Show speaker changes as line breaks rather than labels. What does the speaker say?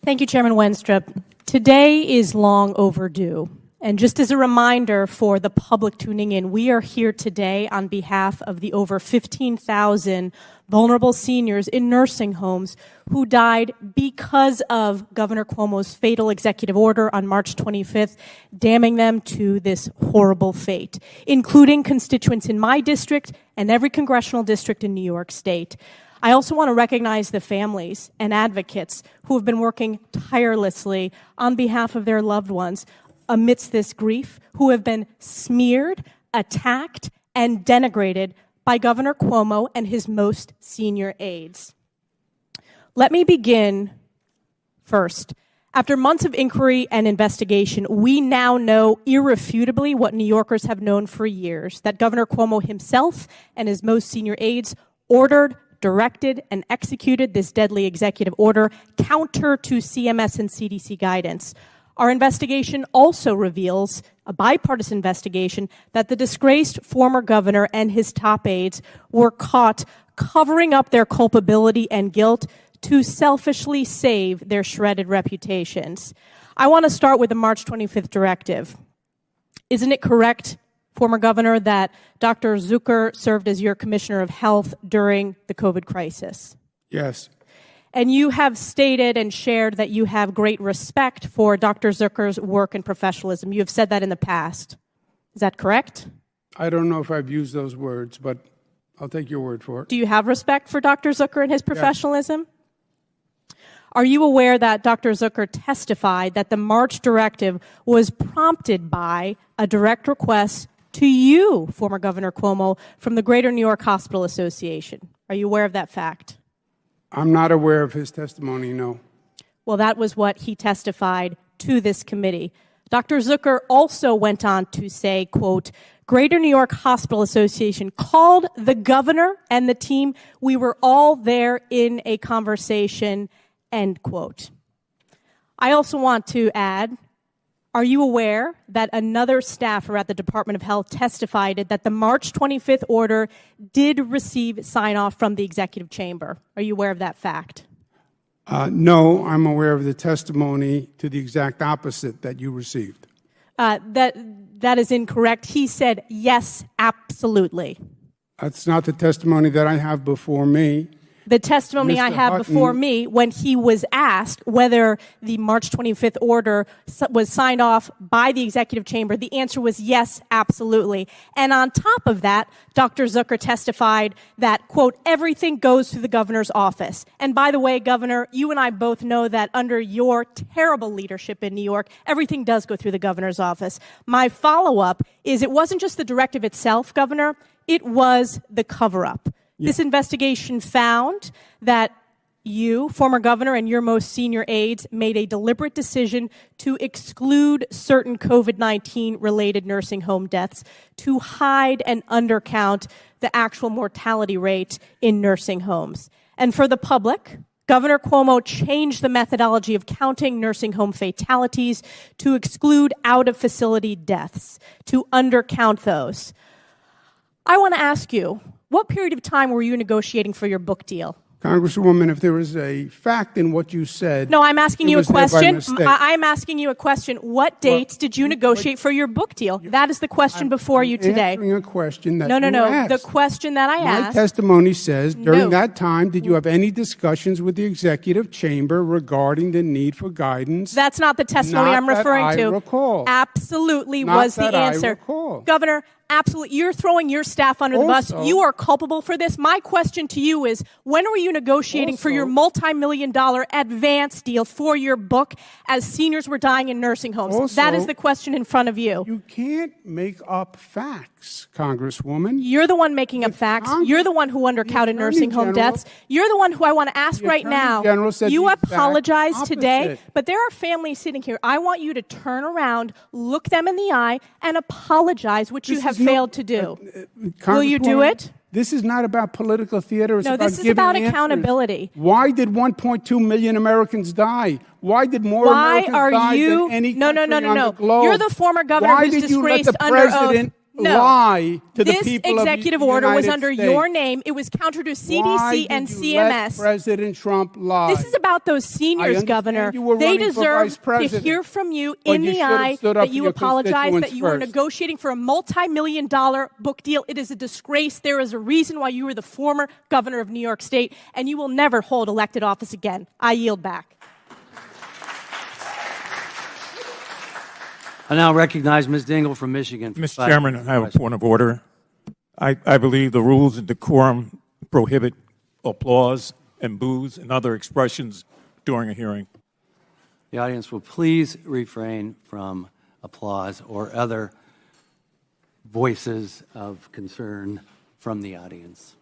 Thank you, Chairman Wenstrup. Today is long overdue. And just as a reminder for the public tuning in, we are here today on behalf of the over 15,000 vulnerable seniors in nursing homes who died because of Governor Cuomo's fatal executive order on March 25th, damning them to this horrible fate, including constituents in my district and every congressional district in New York State. I also want to recognize the families and advocates who have been working tirelessly on behalf of their loved ones amidst this grief, who have been smeared, attacked, and denigrated by Governor Cuomo and his most senior aides. Let me begin first. After months of inquiry and investigation, we now know irrefutably what New Yorkers have known for years, that Governor Cuomo himself and his most senior aides ordered, directed, and executed this deadly executive order counter to CMS and CDC guidance. Our investigation also reveals, a bipartisan investigation, that the disgraced former governor and his top aides were caught covering up their culpability and guilt to selfishly save their shredded reputations. I want to start with the March 25th directive. Isn't it correct, former governor, that Dr. Zucker served as your commissioner of health during the COVID crisis?
Yes.
And you have stated and shared that you have great respect for Dr. Zucker's work and professionalism. You have said that in the past. Is that correct?
I don't know if I've used those words, but I'll take your word for it.
Do you have respect for Dr. Zucker and his professionalism? Yes. Are you aware that Dr. Zucker testified that the March directive was prompted by a direct request to you, former Governor Cuomo, from the Greater New York Hospital Association? Are you aware of that fact?
I'm not aware of his testimony, no.
Well, that was what he testified to this committee. Dr. Zucker also went on to say, quote, Greater New York Hospital Association called the governor and the team. We were all there in a conversation, end quote. I also want to add, are you aware that another staffer at the Department of Health testified that the March 25th order did receive sign-off from the executive chamber? Are you aware of that fact?
No, I'm aware of the testimony to the exact opposite that you received.
That is incorrect. He said, yes, absolutely.
That's not the testimony that I have before me.
The testimony I have before me, when he was asked whether the March 25th order was signed off by the executive chamber, the answer was yes, absolutely. And on top of that, Dr. Zucker testified that, quote, everything goes through the governor's office. And by the way, Governor, you and I both know that under your terrible leadership in New York, everything does go through the governor's office. My follow-up is it wasn't just the directive itself, Governor, it was the cover-up. This investigation found that you, former governor, and your most senior aides made a deliberate decision to exclude certain COVID-19 related nursing home deaths to hide and undercount the actual mortality rate in nursing homes. And for the public, Governor Cuomo changed the methodology of counting nursing home fatalities to exclude out-of-facility deaths, to undercount those. I want to ask you, what period of time were you negotiating for your book deal?
Congresswoman, if there is a fact in what you said...
No, I'm asking you a question. I'm asking you a question. What dates did you negotiate for your book deal? That is the question before you today.
I'm answering a question that
you
asked.
The question that I asked...
My testimony says, during that time, did you have any discussions with the executive chamber regarding the need for guidance?
That's not the testimony I'm referring to.
Not that I recall.
Absolutely was the answer. Governor, absolutely. You're throwing your staff under the bus. You are culpable for this. My question to you is, when were you negotiating for your multi-million-dollar advance deal for your book as seniors were dying in nursing homes? That is the question in front of you.
You can't make up facts, Congresswoman.
You're the one making up facts. You're the one who undercounted nursing home deaths. You're the one who I want to ask right now. You apologize today, but there are families sitting here. I want you to turn around, look them in the eye, and apologize, which you have failed to do. Will you do it?
This is not about political theater.
No, this is about accountability.
Why did 1.2 million Americans die? Why did more Americans die than any country on the globe?
You're the former governor who's disgraced under oath.
lie to the
this
people of the
executive order was
United
under
States?
your name. It was counter to CDC
Why
and
did you let
CMS.
President Trump lie?
This is about those seniors,
understand
Governor.
you were
They
running for vice
deserve to
president,
hear from you
but
in
you
the
should have
eye
stood up
that
for
you
your
apologize, that
constituents
you were
first.
negotiating for a multi-million-dollar book deal. It is a disgrace. There is a reason why you were the former governor of New York State, and you will never hold elected office again. I yield back.
I now recognize Ms. Dingell from Michigan.
Mr. Chairman, I have a point of order. I believe the rules and decorum prohibit applause and boos and other expressions during a hearing.
The audience will please refrain from applause or other voices of concern from the audience.